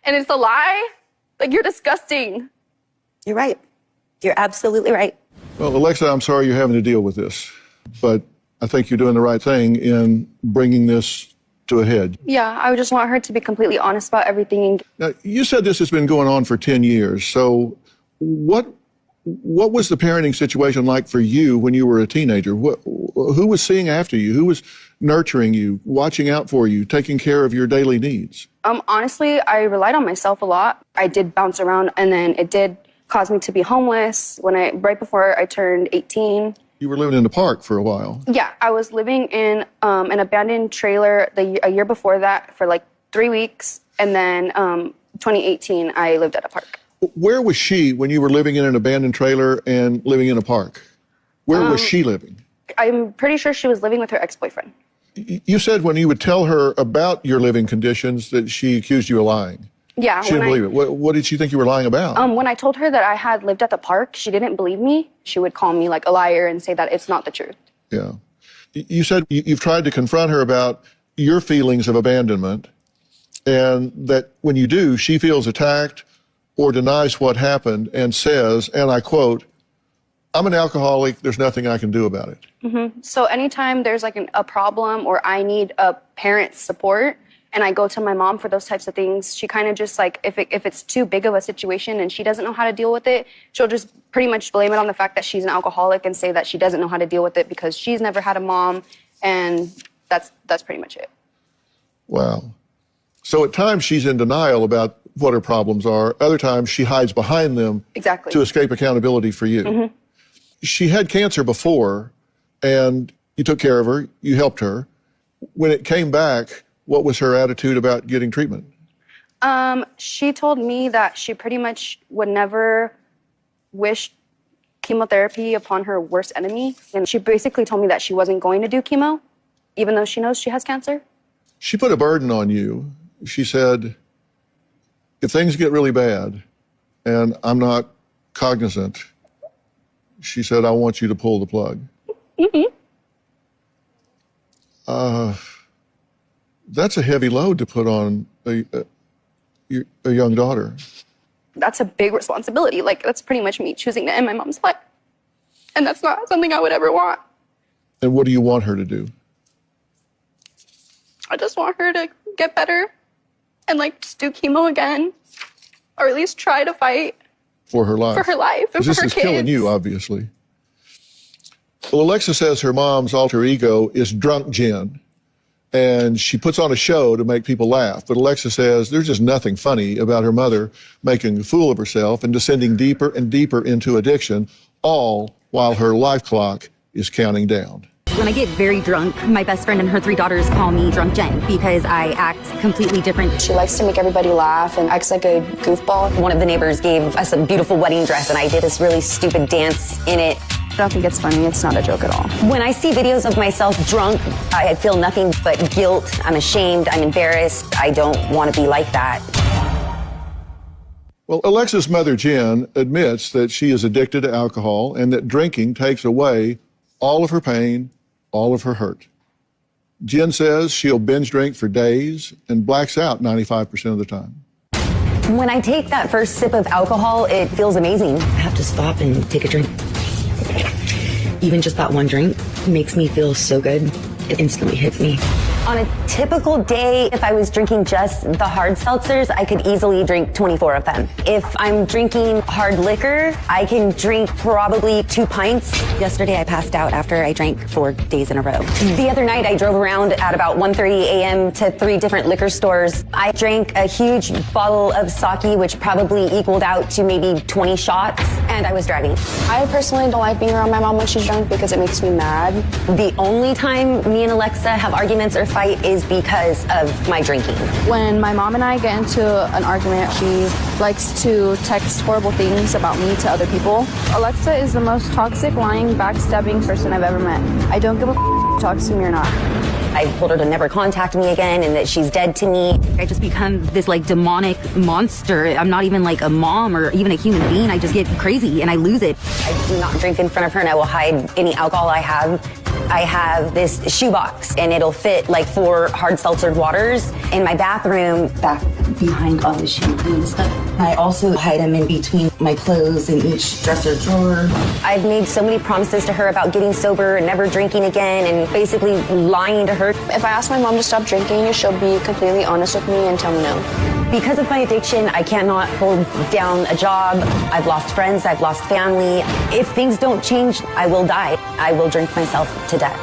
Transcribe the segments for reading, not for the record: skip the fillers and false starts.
and it's a lie, like, you're disgusting. You're right. You're absolutely right. Well, Alexa, I'm sorry you're having to deal with this, but I think you're doing the right thing in bringing this to a head. Yeah, I would just want her to be completely honest about everything. Now, you said this has been going on for 10 years, so what was the parenting situation like for you when you were a teenager? Who was seeing after you? Who was nurturing you, watching out for you, taking care of your daily needs? Honestly, I relied on myself a lot. I did bounce around, and then it did cause me to be homeless right before I turned 18. You were living in the park for a while. Yeah, I was living in an abandoned trailer a year before that for like 3 weeks, and then 2018, I lived at a park. Where was she when you were living in an abandoned trailer and living in a park? Where was she living? I'm pretty sure she was living with her ex-boyfriend. You said when you would tell her about your living conditions that she accused you of lying. Yeah. She didn't believe it. What did she think you were lying about? When I told her that I had lived at the park, she didn't believe me. She would call me like a liar and say that it's not the truth. Yeah. You said you've tried to confront her about your feelings of abandonment, and that when you do, she feels attacked or denies what happened and says, and I quote, "I'm an alcoholic, there's nothing I can do about it." Mm-hmm. So anytime there's like a problem or I need a parent's support, and I go to my mom for those types of things, she kind of just like, if it's too big of a situation and she doesn't know how to deal with it, she'll just pretty much blame it on the fact that she's an alcoholic and say that she doesn't know how to deal with it because she's never had a mom, and that's pretty much it. Wow. So at times she's in denial about what her problems are. Other times she hides behind them Exactly. to escape accountability for you. Mm-hmm. She had cancer before, and you took care of her, you helped her. When it came back, what was her attitude about getting treatment? She told me that she pretty much would never wish chemotherapy upon her worst enemy. And she basically told me that she wasn't going to do chemo, even though she knows she has cancer. She put a burden on you. She said, if things get really bad and I'm not cognizant, she said, I want you to pull the plug. Mm-hmm. That's a heavy load to put on a young daughter. That's a big responsibility. Like, that's pretty much me choosing to end my mom's life. And that's not something I would ever want. And what do you want her to do? I just want her to get better and, like, just do chemo again. Or at least try to fight. For her life. For her life and for her kids. This is killing you, obviously. Well, Alexa says her mom's alter ego is Drunk Jen. And she puts on a show to make people laugh. But Alexa says there's just nothing funny about her mother making a fool of herself and descending deeper and deeper into addiction, all while her life clock is counting down. When I get very drunk, my best friend and her 3 daughters call me Drunk Jen because I act completely different. She likes to make everybody laugh and acts like a goofball. One of the neighbors gave us a beautiful wedding dress, and I did this really stupid dance in it. I don't think it's funny. It's not a joke at all. When I see videos of myself drunk, I feel nothing but guilt. I'm ashamed. I'm embarrassed. I don't want to be like that. Well, Alexa's mother, Jen, admits that she is addicted to alcohol and that drinking takes away all of her pain, all of her hurt. Jen says she'll binge drink for days and blacks out 95% of the time. When I take that first sip of alcohol, it feels amazing. I have to stop and take a drink. Even just that one drink makes me feel so good. It instantly hits me. On a typical day, if I was drinking just the hard seltzers, I could easily drink 24 of them. If I'm drinking hard liquor, I can drink probably 2 pints. Yesterday, I passed out after I drank 4 days in a row. The other night, I drove around at about 1:30 a.m. to 3 different liquor stores. I drank a huge bottle of sake, which probably equaled out to maybe 20 shots, and I was driving. I personally don't like being around my mom when she's drunk because it makes me mad. The only time me and Alexa have arguments or fight is because of my drinking. When my mom and I get into an argument, she likes to text horrible things about me to other people. Alexa is the most toxic, lying, backstabbing person I've ever met. I don't give a if she talks to me or not. I told her to never contact me again and that she's dead to me. I just become this like demonic monster. I'm not even like a mom or even a human being. I just get crazy and I lose it. I do not drink in front of her, and I will hide any alcohol I have. I have this shoebox, and it'll fit like 4 hard seltzered waters in my bathroom, back behind all the shampoo and stuff. I also hide them in between my clothes in each dresser drawer. I've made so many promises to her about getting sober and never drinking again, and basically lying to her. If I ask my mom to stop drinking, she'll be completely honest with me and tell me no. Because of my addiction, I cannot hold down a job. I've lost friends, I've lost family. If things don't change, I will die. I will drink myself to death.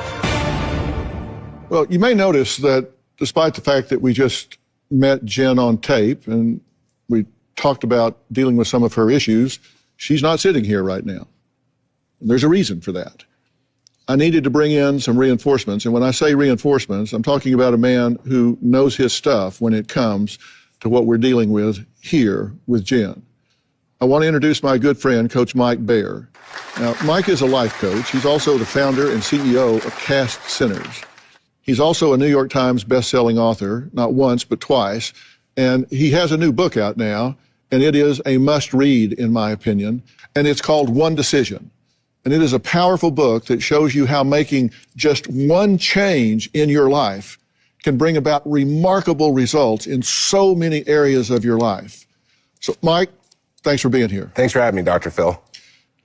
Well, you may notice that despite the fact that we just met Jen on tape and we talked about dealing with some of her issues, she's not sitting here right now. And there's a reason for that. I needed to bring in some reinforcements. And when I say reinforcements, I'm talking about a man who knows his stuff when it comes to what we're dealing with here with Jen. I want to introduce my good friend, Coach Mike Baer. Now, Mike is a life coach. He's also the founder and CEO of Cast Centers. He's also a New York Times best-selling author, not once, but twice. And he has a new book out now, and it is a must-read, in my opinion. And it's called One Decision. And it is a powerful book that shows you how making just one change in your life can bring about remarkable results in so many areas of your life. So, Mike, thanks for being here. Thanks for having me, Dr. Phil.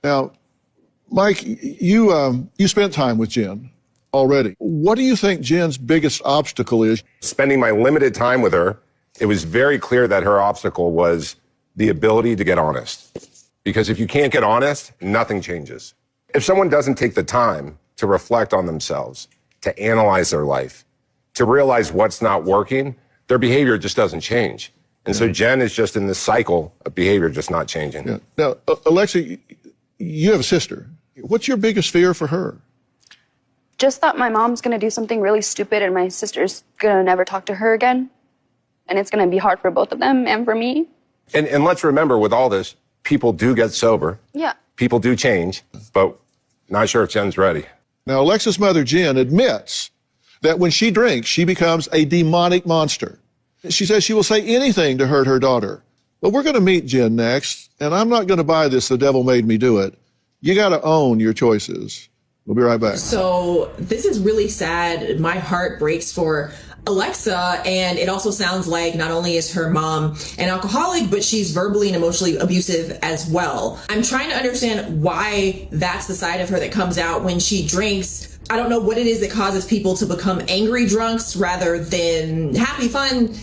Now, Mike, you spent time with Jen already. What do you think Jen's biggest obstacle is? Spending my limited time with her, it was very clear that her obstacle was the ability to get honest. Because if you can't get honest, nothing changes. If someone doesn't take the time to reflect on themselves, to analyze their life, to realize what's not working, their behavior just doesn't change. And so Jen is just in this cycle of behavior just not changing. Yeah. Now, Alexa, you have a sister. What's your biggest fear for her? Just that my mom's gonna do something really stupid and my sister's gonna never talk to her again. And it's gonna be hard for both of them and for me. And let's remember with all this, people do get sober. Yeah. People do change, but not sure if Jen's ready. Now, Alexa's mother, Jen, admits that when she drinks, she becomes a demonic monster. She says she will say anything to hurt her daughter. But we're going to meet Jen next, and I'm not going to buy this, the devil made me do it. You got to own your choices. We'll be right back. So this is really sad. My heart breaks for Alexa, and it also sounds like not only is her mom an alcoholic, but she's verbally and emotionally abusive as well. I'm trying to understand why that's the side of her that comes out when she drinks. I don't know what it is that causes people to become angry drunks rather than happy, fun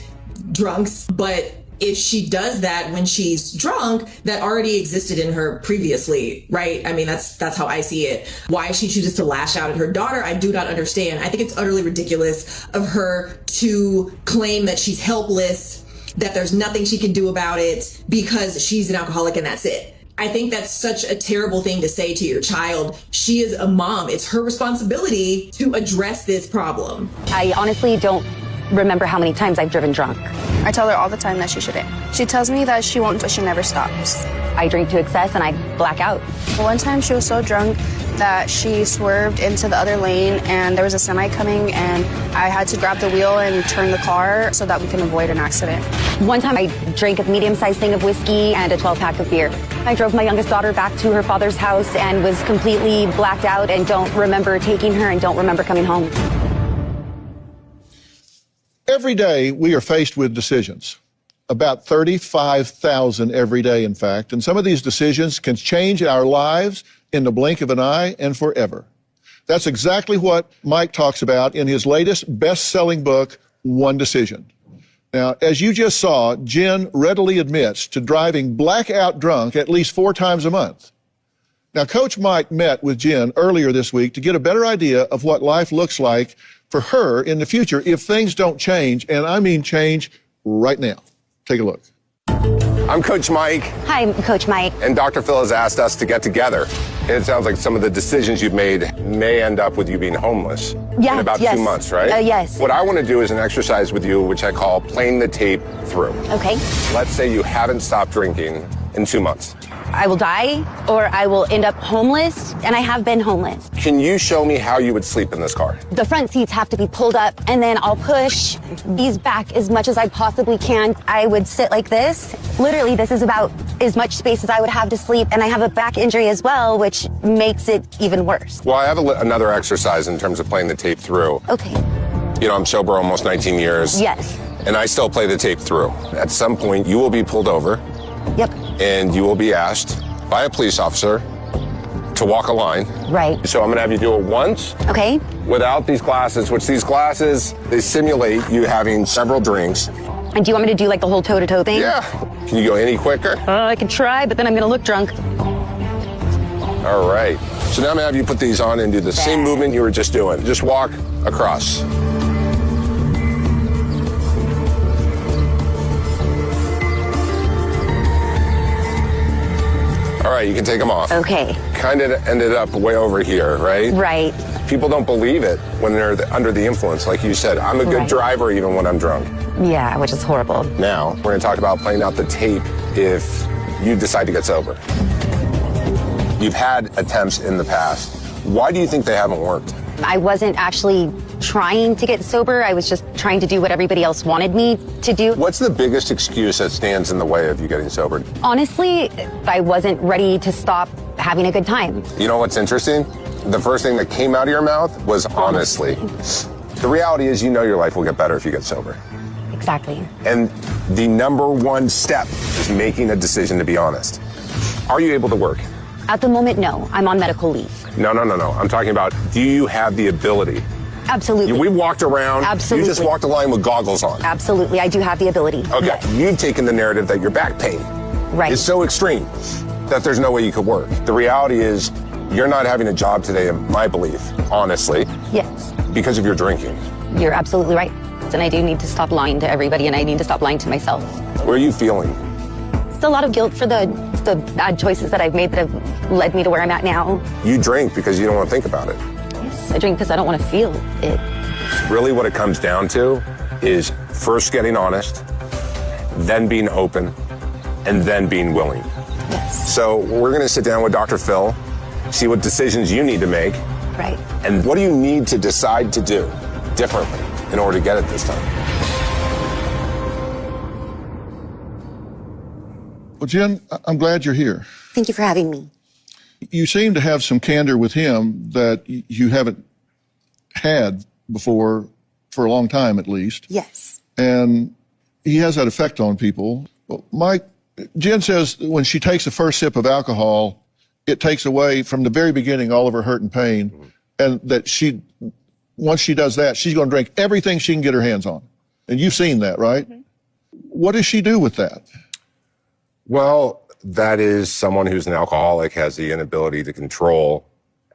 drunks, but if she does that when she's drunk, that already existed in her previously, right? I mean, that's how I see it. Why she chooses to lash out at her daughter, I do not understand. I think it's utterly ridiculous of her to claim that she's helpless, that there's nothing she can do about it because she's an alcoholic and that's it. I think that's such a terrible thing to say to your child. She is a mom. It's her responsibility to address this problem. I honestly don't remember how many times I've driven drunk. I tell her all the time that she shouldn't. She tells me that she won't, but she never stops. I drink to excess and I black out. One time she was so drunk that she swerved into the other lane and there was a semi coming and I had to grab the wheel and turn the car so that we can avoid an accident. One time I drank a medium-sized thing of whiskey and a 12-pack of beer. I drove my youngest daughter back to her father's house and was completely blacked out and don't remember taking her and don't remember coming home. Every day we are faced with decisions, about 35,000 every day, in fact, and some of these decisions can change our lives in the blink of an eye and forever. That's exactly what Mike talks about in his latest best-selling book, One Decision. Now, as you just saw, Jen readily admits to driving blackout drunk at least 4 times a month. Now, Coach Mike met with Jen earlier this week to get a better idea of what life looks like for her in the future if things don't change, and I mean change right now. Take a look. I'm Coach Mike. Hi, I'm Coach Mike. And Dr. Phil has asked us to get together. And it sounds like some of the decisions you've made may end up with you being homeless in about 2 months, right? Yes. What I want to do is an exercise with you, which I call playing the tape through. Okay. Let's say you haven't stopped drinking in 2 months. I will die or I will end up homeless, and I have been homeless. Can you show me how you would sleep in this car? The front seats have to be pulled up, and then I'll push these back as much as I possibly can. I would sit like this. Literally, this is about as much space as I would have to sleep, and I have a back injury as well, which makes it even worse. Well, I have another exercise in terms of playing the tape through. Okay. You know, I'm sober almost 19 years. Yes. And I still play the tape through. At some point, you will be pulled over. Yep. And you will be asked by a police officer to walk a line. Right. So I'm gonna have you do it once. Okay. Without these glasses, which these glasses, they simulate you having several drinks. And do you want me to do like the whole toe-to-toe thing? Yeah. Can you go any quicker? I can try, but then I'm gonna look drunk. All right. So now I'm gonna have you put these on and do the same movement you were just doing. Just walk across. All right, you can take them off. Okay. Kind of ended up way over here, right? Right. People don't believe it when they're under the influence. Like you said, I'm a good driver even when I'm drunk. Yeah, which is horrible. Now, we're going to talk about playing out the tape if you decide to get sober. You've had attempts in the past. Why do you think they haven't worked? I wasn't actually trying to get sober. I was just trying to do what everybody else wanted me to do. What's the biggest excuse that stands in the way of you getting sober? Honestly, I wasn't ready to stop having a good time. You know what's interesting? The first thing that came out of your mouth was honestly. The reality is you know your life will get better if you get sober. Exactly. And the number one step is making a decision to be honest. Are you able to work? At the moment, no. I'm on medical leave. No. I'm talking about, do you have the ability? Absolutely. We walked around. Absolutely. You just walked a line with goggles on. Absolutely. I do have the ability. Okay. Yes. You've taken the narrative that your back pain is so extreme that there's no way you could work. The reality is you're not having a job today, in my belief, honestly. Yes. Because of your drinking. You're absolutely right. And I do need to stop lying to everybody, and I need to stop lying to myself. Where are you feeling? It's a lot of guilt for the bad choices that I've made that have led me to where I'm at now. You drink because you don't want to think about it. Yes, I drink because I don't want to feel it. Really what it comes down to is first getting honest, then being open, and then being willing. Yes. So we're going to sit down with Dr. Phil, see what decisions you need to make. Right. And what do you need to decide to do differently in order to get it this time? Well, Jen, I'm glad you're here. Thank you for having me. You seem to have some candor with him that you haven't had before, for a long time at least. Yes. And he has that effect on people. Well, Jen says that when she takes the first sip of alcohol, it takes away from the very beginning all of her hurt and pain. And that once she does that, she's going to drink everything she can get her hands on. And you've seen that, right? Mm-hmm. What does she do with that? Well, that is someone who's an alcoholic has the inability to control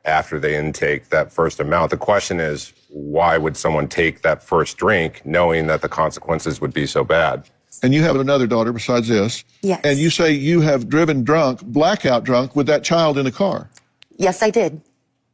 after they intake that first amount. The question is, why would someone take that first drink knowing that the consequences would be so bad? And you have another daughter besides this. Yes. And you say you have driven drunk, blackout drunk, with that child in the car. Yes, I did.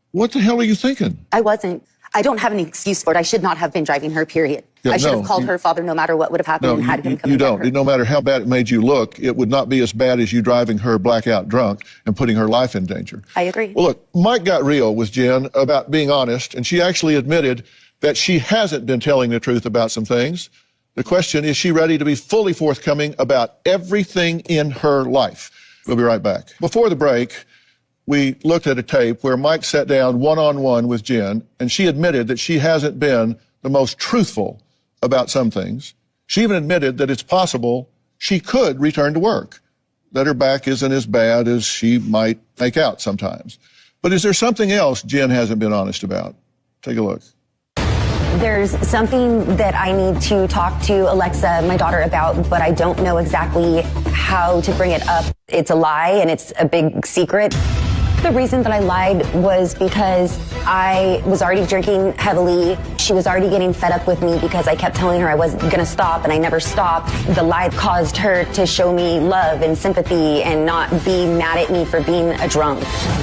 What the hell are you thinking? I wasn't. I don't have any excuse for it. I should not have been driving her, period. Yeah, I should have called her father no matter what would have happened and had him come you and get don't. her. No matter how bad it made you look, it would not be as bad as you driving her blackout drunk and putting her life in danger. I agree. Well, look, Mike got real with Jen about being honest, and she actually admitted that she hasn't been telling the truth about some things. The question is she ready to be fully forthcoming about everything in her life? We'll be right back. Before the break, we looked at a tape where Mike sat down one-on-one with Jen, and she admitted that she hasn't been the most truthful about some things. She even admitted that it's possible she could return to work, that her back isn't as bad as she might make out sometimes. But is there something else Jen hasn't been honest about? Take a look. There's something that I need to talk to Alexa, my daughter, about, but I don't know exactly how to bring it up. It's a lie and it's a big secret. The reason that I lied was because I was already drinking heavily. She was already getting fed up with me because I kept telling her I wasn't going to stop, and I never stopped. The lie caused her to show me love and sympathy and not be mad at me for being a drunk.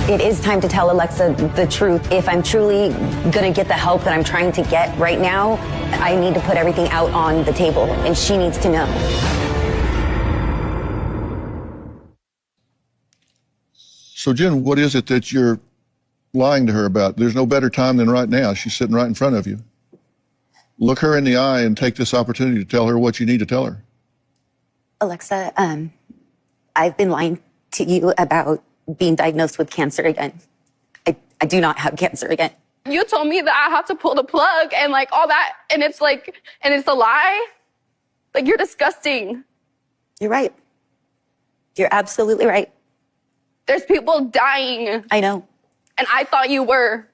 It is time to tell Alexa the truth. If I'm truly going to get the help that I'm trying to get right now, I need to put everything out on the table, and she needs to know. So, Jen, what is it that you're lying to her about? There's no better time than right now. She's sitting right in front of you. Look her in the eye and take this opportunity to tell her what you need to tell her. Alexa, I've been lying to you about being diagnosed with cancer again. I do not have cancer again. You told me that I have to pull the plug and like all that, and it's like, and it's a lie. Like, you're disgusting. You're right. You're absolutely right. There's people dying. I know. And I thought you were.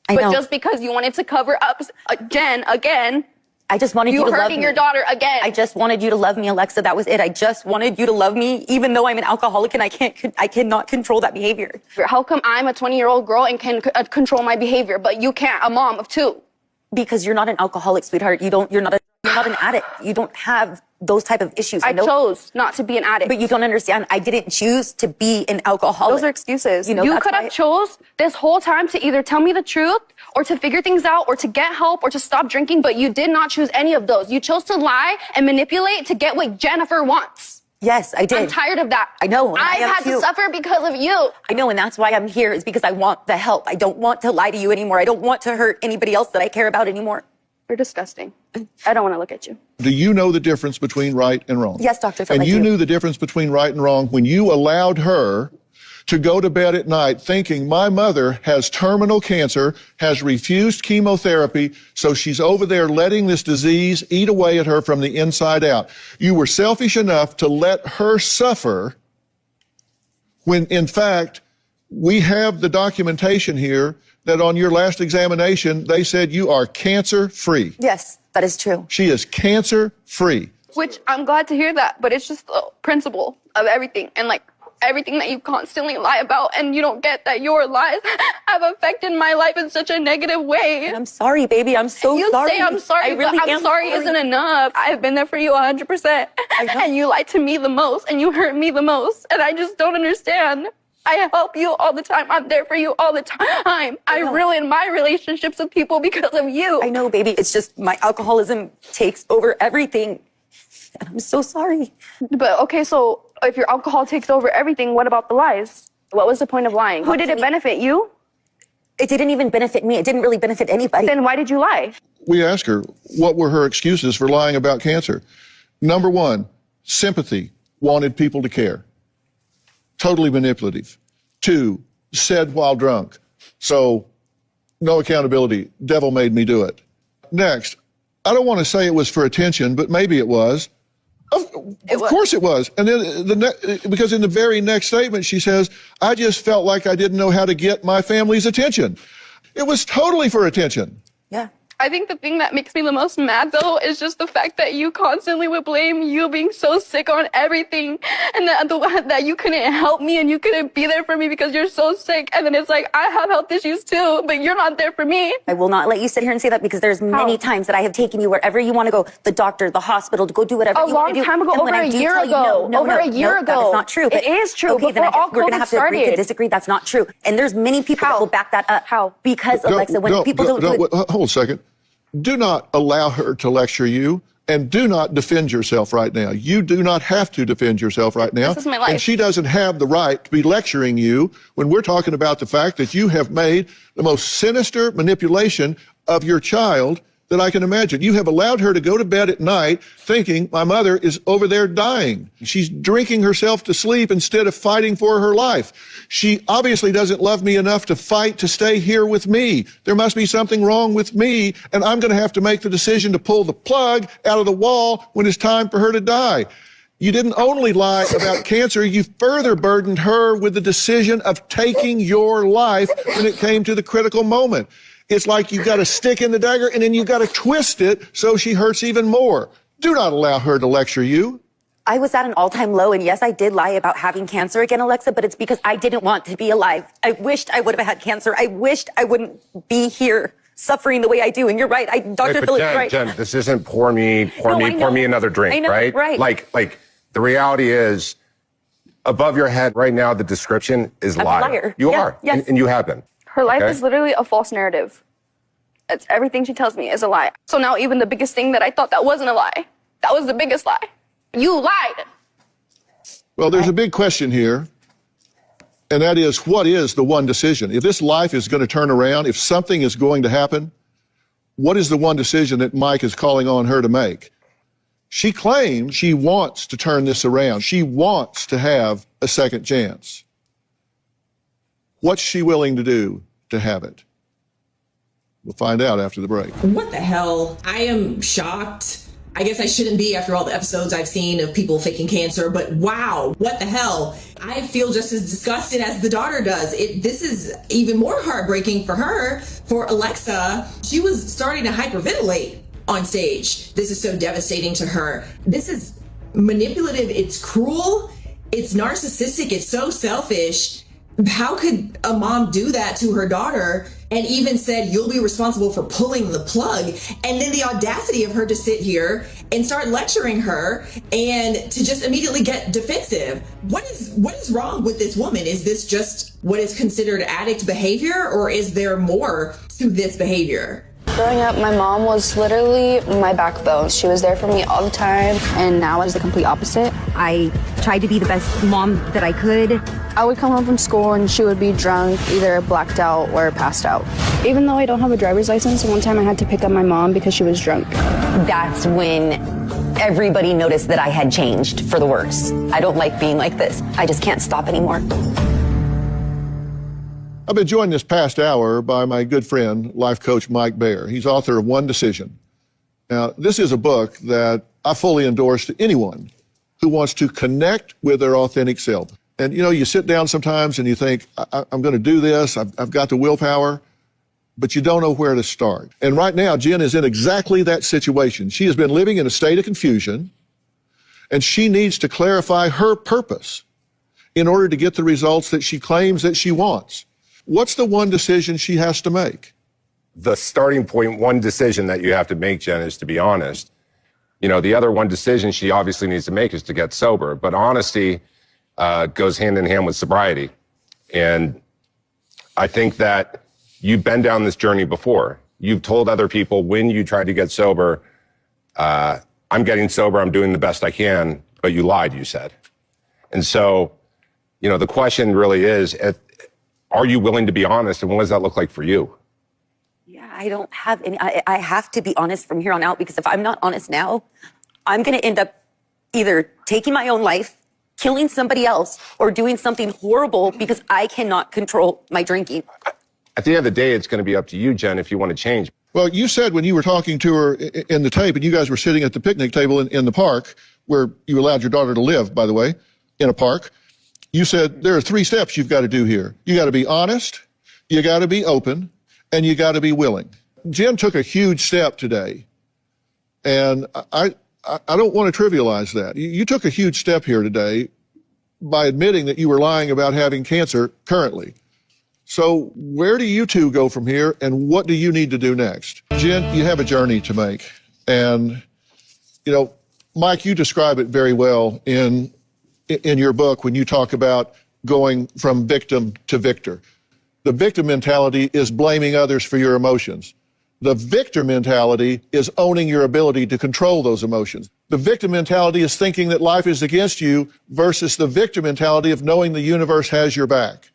I know. But just because you wanted to cover up Jen again, I just wanted you to love me. You're hurting your daughter again. I just wanted you to love me, Alexa. That was it. I just wanted you to love me, even though I'm an alcoholic and I cannot control that behavior. How come I'm a 20-year-old girl and can control my behavior, but you can't, a mom of two? Because you're not an alcoholic, sweetheart. You're not an addict. You don't have those type of issues. I chose not to be an addict. But you don't understand. I didn't choose to be an alcoholic. Those are excuses. You know, you could have chose this whole time to either tell me the truth or to figure things out or to get help or to stop drinking, but you did not choose any of those. You chose to lie and manipulate to get what Jennifer wants. Yes, I did. I'm tired of that. I know. I've had to suffer because of you. I know, and that's why I'm here, is because I want the help. I don't want to lie to you anymore. I don't want to hurt anybody else that I care about anymore. You're disgusting. I don't want to look at you. Do you know the difference between right and wrong? Yes, Dr. Phil, And I you do. knew the difference between right and wrong when you allowed her to go to bed at night thinking my mother has terminal cancer, has refused chemotherapy, so she's over there letting this disease eat away at her from the inside out. You were selfish enough to let her suffer when, in fact, we have the documentation here that on your last examination, they said you are cancer-free. Yes, that is true. She is cancer-free. Which I'm glad to hear that, but it's just the principle of everything. And like everything that you constantly lie about, and you don't get that your lies have affected my life in such a negative way. And I'm sorry, baby. I'm so sorry. You say I'm sorry, I really but I'm sorry isn't enough. I've been there for you 100%. And you lied to me the most, and you hurt me the most. And I just don't understand. I help you all the time. I'm there for you all the time. I ruin my relationships with people because of you. I know, baby. It's just my alcoholism takes over everything. And I'm so sorry. But okay, so if your alcohol takes over everything, what about the lies? What was the point of lying? Who did it benefit? You? It didn't even benefit me. It didn't really benefit anybody. Then why did you lie? We asked her what were her excuses for lying about cancer. Number one, sympathy, wanted people to care. Totally manipulative. Two, said while drunk. So no accountability. Devil made me do it. Next, I don't want to say it was for attention, but maybe it was. Of course it was. And then because in the very next statement, she says, I just felt like I didn't know how to get my family's attention. It was totally for attention. Yeah. I think the thing that makes me the most mad, though, is just the fact that you constantly would blame you being so sick on everything, and that you couldn't help me and you couldn't be there for me because you're so sick. And then it's like, I have health issues too, but you're not there for me. I will not let you sit here and say that, because there's many times that I have taken you wherever you want to go, the doctor, the hospital, to go do whatever you want to do. A long time ago, over a year ago. Over a year ago. That is not true. It is true. Okay, then we're going to have to agree to disagree. That's not true. And there's many people that will back that up. How? Because, Alexa, when people don't do it. Hold a second. Do not allow her to lecture you, and do not defend yourself right now. You do not have to defend yourself right now. This is my life. And she doesn't have the right to be lecturing you when we're talking about the fact that you have made the most sinister manipulation of your child that I can imagine. You have allowed her to go to bed at night thinking my mother is over there dying. She's drinking herself to sleep instead of fighting for her life. She obviously doesn't love me enough to fight to stay here with me. There must be something wrong with me, and I'm going to have to make the decision to pull the plug out of the wall when it's time for her to die. You didn't only lie about cancer, you further burdened her with the decision of taking your life when it came to the critical moment. It's like you've got a stick in the dagger and then you've got to twist it so she hurts even more. Do not allow her to lecture you. I was at an all-time low, and yes, I did lie about having cancer again, Alexa, but it's because I didn't want to be alive. I wished I would have had cancer. I wished I wouldn't be here suffering the way I do. And you're right. Dr. Phil is right. Jen, this isn't pour me another drink, I know, right? right. Like the reality is, above your head right now, the description is I'm liar. a liar. You Yeah, are, yes. and you have been. Her life is literally a false narrative. It's everything she tells me is a lie. So now even the biggest thing that I thought that wasn't a lie, that was the biggest lie. You lied. Well, there's a big question here. And that is, what is the one decision? If this life is going to turn around, if something is going to happen, what is the one decision that Mike is calling on her to make? She claims she wants to turn this around. She wants to have a second chance. What's she willing to do to have it? We'll find out after the break. What the hell? I am shocked. I guess I shouldn't be after all the episodes I've seen of people faking cancer, but wow, what the hell? I feel just as disgusted as the daughter does. This is even more heartbreaking for her, for Alexa. She was starting to hyperventilate on stage. This is so devastating to her. This is manipulative. It's cruel. It's narcissistic. It's so selfish. How could a mom do that to her daughter and even said, you'll be responsible for pulling the plug? And then the audacity of her to sit here and start lecturing her and to just immediately get defensive. What is wrong with this woman? Is this just what is considered addict behavior, or is there more to this behavior? Growing up, my mom was literally my backbone. She was there for me all the time, and now it's the complete opposite. I tried to be the best mom that I could. I would come home from school and she would be drunk, either blacked out or passed out. Even though I don't have a driver's license, one time I had to pick up my mom because she was drunk. That's when everybody noticed that I had changed for the worse. I don't like being like this. I just can't stop anymore. I've been joined this past hour by my good friend, life coach Mike Baer. He's author of One Decision. Now, this is a book that I fully endorse to anyone who wants to connect with their authentic self. And you know, you sit down sometimes and you think, I'm going to do this, I've got the willpower, but you don't know where to start. And right now, Jen is in exactly that situation. She has been living in a state of confusion, and she needs to clarify her purpose in order to get the results that she claims that she wants. What's the one decision she has to make? The starting point, one decision that you have to make, Jen, is to be honest. You know, the other one decision she obviously needs to make is to get sober. But honesty goes hand in hand with sobriety. And I think that you've been down this journey before. You've told other people when you tried to get sober, I'm getting sober, I'm doing the best I can, but you lied, you said. And so, you know, the question really is, are you willing to be honest, and what does that look like for you? Yeah, I don't have any. I have to be honest from here on out, because if I'm not honest now, I'm going to end up either taking my own life, killing somebody else, or doing something horrible because I cannot control my drinking. At the end of the day, it's going to be up to you, Jen, if you want to change. Well, you said when you were talking to her in the tape, and you guys were sitting at the picnic table in the park, where you allowed your daughter to live, by the way, in a park, you said there are 3 steps you've got to do here. You got to be honest, you got to be open, and you got to be willing. Jen took a huge step today, and I don't want to trivialize that. You took a huge step here today by admitting that you were lying about having cancer currently. So where do you two go from here, and what do you need to do next? Jen, you have a journey to make. And, you know, Mike, you describe it very well in your book when you talk about going from victim to victor. The victim mentality is blaming others for your emotions. The victor mentality is owning your ability to control those emotions. The victim mentality is thinking that life is against you versus the victor mentality of knowing the universe has your back.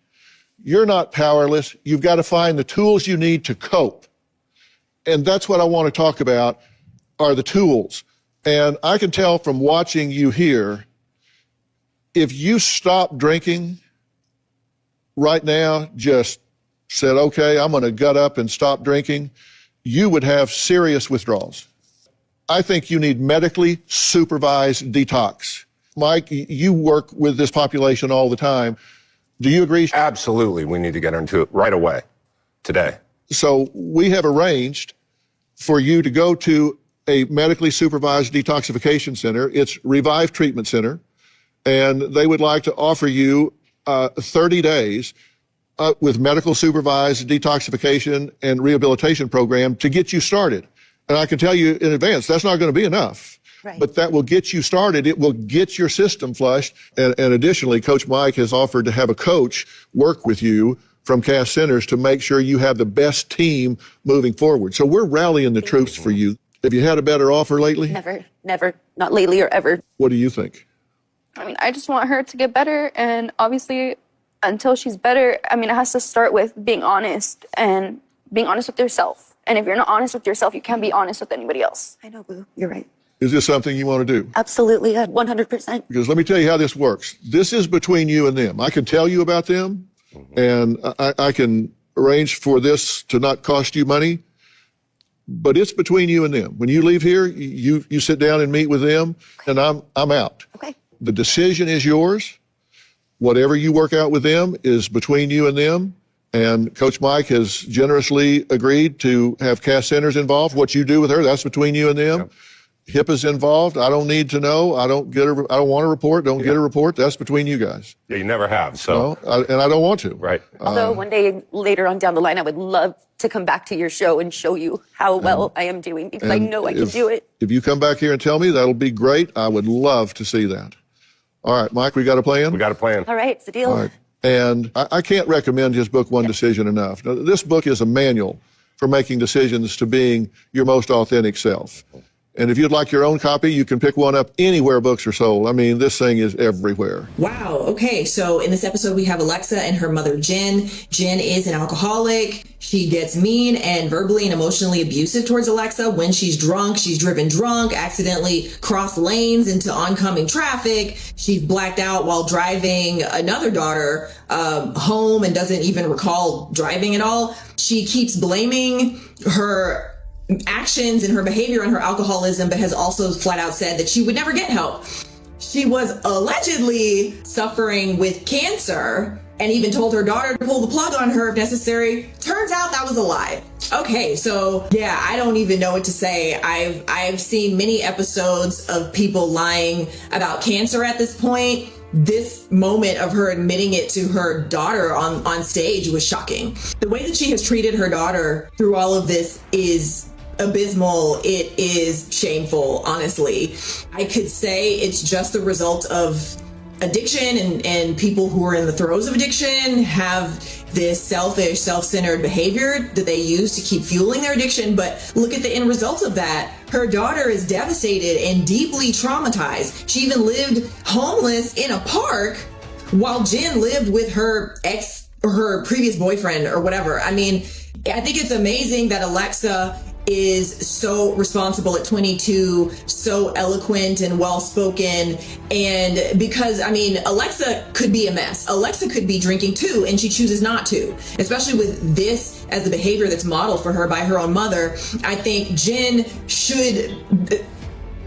You're not powerless. You've got to find the tools you need to cope. And that's what I want to talk about, are the tools. And I can tell from watching you here, if you stop drinking right now, just said, okay, I'm going to gut up and stop drinking, you would have serious withdrawals. I think you need medically supervised detox. Mike, you work with this population all the time. Do you agree? Absolutely. We need to get into it right away, today. So we have arranged for you to go to a medically supervised detoxification center. It's Revive Treatment Center. And they would like to offer you 30 days with medical supervised detoxification and rehabilitation program to get you started. And I can tell you in advance, that's not going to be enough. Right. But that will get you started. It will get your system flushed. And additionally, Coach Mike has offered to have a coach work with you from Cass Centers to make sure you have the best team moving forward. So we're rallying the troops for you. Have you had a better offer lately? Never, not lately or ever. What do you think? I mean, I just want her to get better, and obviously until she's better, I mean, it has to start with being honest and being honest with yourself. And if you're not honest with yourself, you can't be honest with anybody else. I know, Boo. You're right. Is this something you want to do? Absolutely, 100%. Because let me tell you how this works. This is between you and them. I can tell you about them, and I can arrange for this to not cost you money, but it's between you and them. When you leave here, you sit down and meet with them, and I'm out. Okay. The decision is yours. Whatever you work out with them is between you and them. And Coach Mike has generously agreed to have Cass Centers involved. What you do with her, that's between you and them. Yep. HIPAA's involved. I don't need to know. I don't want a report. Don't get a report. That's between you guys. Yeah, you never have. So, and I don't want to. Right. Although one day later on down the line, I would love to come back to your show and show you how well I am doing, because I know I can do it. If you come back here and tell me, that'll be great. I would love to see that. All right, Mike, we got a plan? We got a plan. All right, it's a deal. All right. And I can't recommend his book, One Decision Enough. Now, this book is a manual for making decisions to being your most authentic self. And if you'd like your own copy, you can pick one up anywhere books are sold. I mean, this thing is everywhere. Wow. Okay. So in this episode, we have Alexa and her mother, Jen. Jen is an alcoholic. She gets mean and verbally and emotionally abusive towards Alexa when she's drunk. She's driven drunk, accidentally crossed lanes into oncoming traffic. She's blacked out while driving another daughter home and doesn't even recall driving at all. She keeps blaming her actions and her behavior on her alcoholism, but has also flat out said that she would never get help. She was allegedly suffering with cancer and even told her daughter to pull the plug on her if necessary. Turns out that was a lie. Okay, so yeah, I don't even know what to say. I've seen many episodes of people lying about cancer at this point. This moment of her admitting it to her daughter on stage was shocking. The way that she has treated her daughter through all of this is abysmal. It is shameful, honestly. I could say it's just the result of addiction, and people who are in the throes of addiction have this selfish, self-centered behavior that they use to keep fueling their addiction. But look at the end results of that. Her daughter is devastated and deeply traumatized. She even lived homeless in a park while Jen lived with her ex or her previous boyfriend or whatever. I mean, I think it's amazing that Alexa is so responsible at 22, so eloquent and well-spoken. And because, I mean, Alexa could be a mess. Alexa could be drinking too, and she chooses not to, especially with this as the behavior that's modeled for her by her own mother. I think Jen should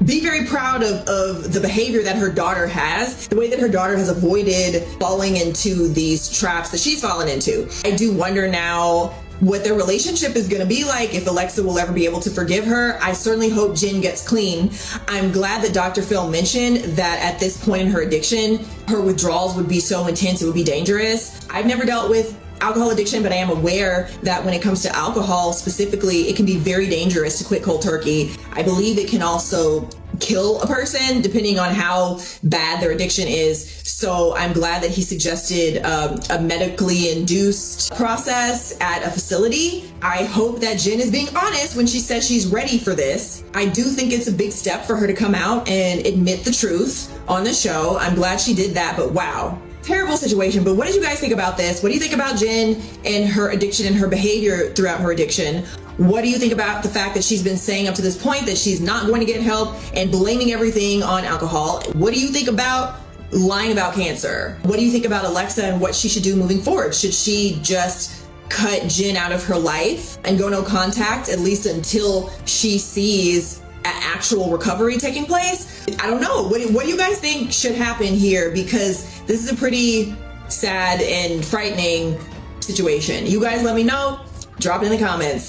be very proud of the behavior that her daughter has, the way that her daughter has avoided falling into these traps that she's fallen into. I do wonder now what their relationship is going to be like, if Alexa will ever be able to forgive her. I certainly hope Jen gets clean. I'm glad that Dr. Phil mentioned that at this point in her addiction, her withdrawals would be so intense, it would be dangerous. I've never dealt with alcohol addiction, but I am aware that when it comes to alcohol specifically, it can be very dangerous to quit cold turkey. I believe it can also kill a person depending on how bad their addiction is. So I'm glad that he suggested a medically induced process at a facility. I hope that Jen is being honest when she says she's ready for this. I do think it's a big step for her to come out and admit the truth on the show. I'm glad she did that, but wow. Terrible situation. But what did you guys think about this? What do you think about Jen and her addiction and her behavior throughout her addiction? What do you think about the fact that she's been saying up to this point that she's not going to get help and blaming everything on alcohol? What do you think about lying about cancer? What do you think about Alexa and what she should do moving forward? Should she just cut Jen out of her life and go no contact, at least until she sees actual recovery taking place? I don't know. What do you guys think should happen here? Because this is a pretty sad and frightening situation. You guys let me know. Drop it in the comments.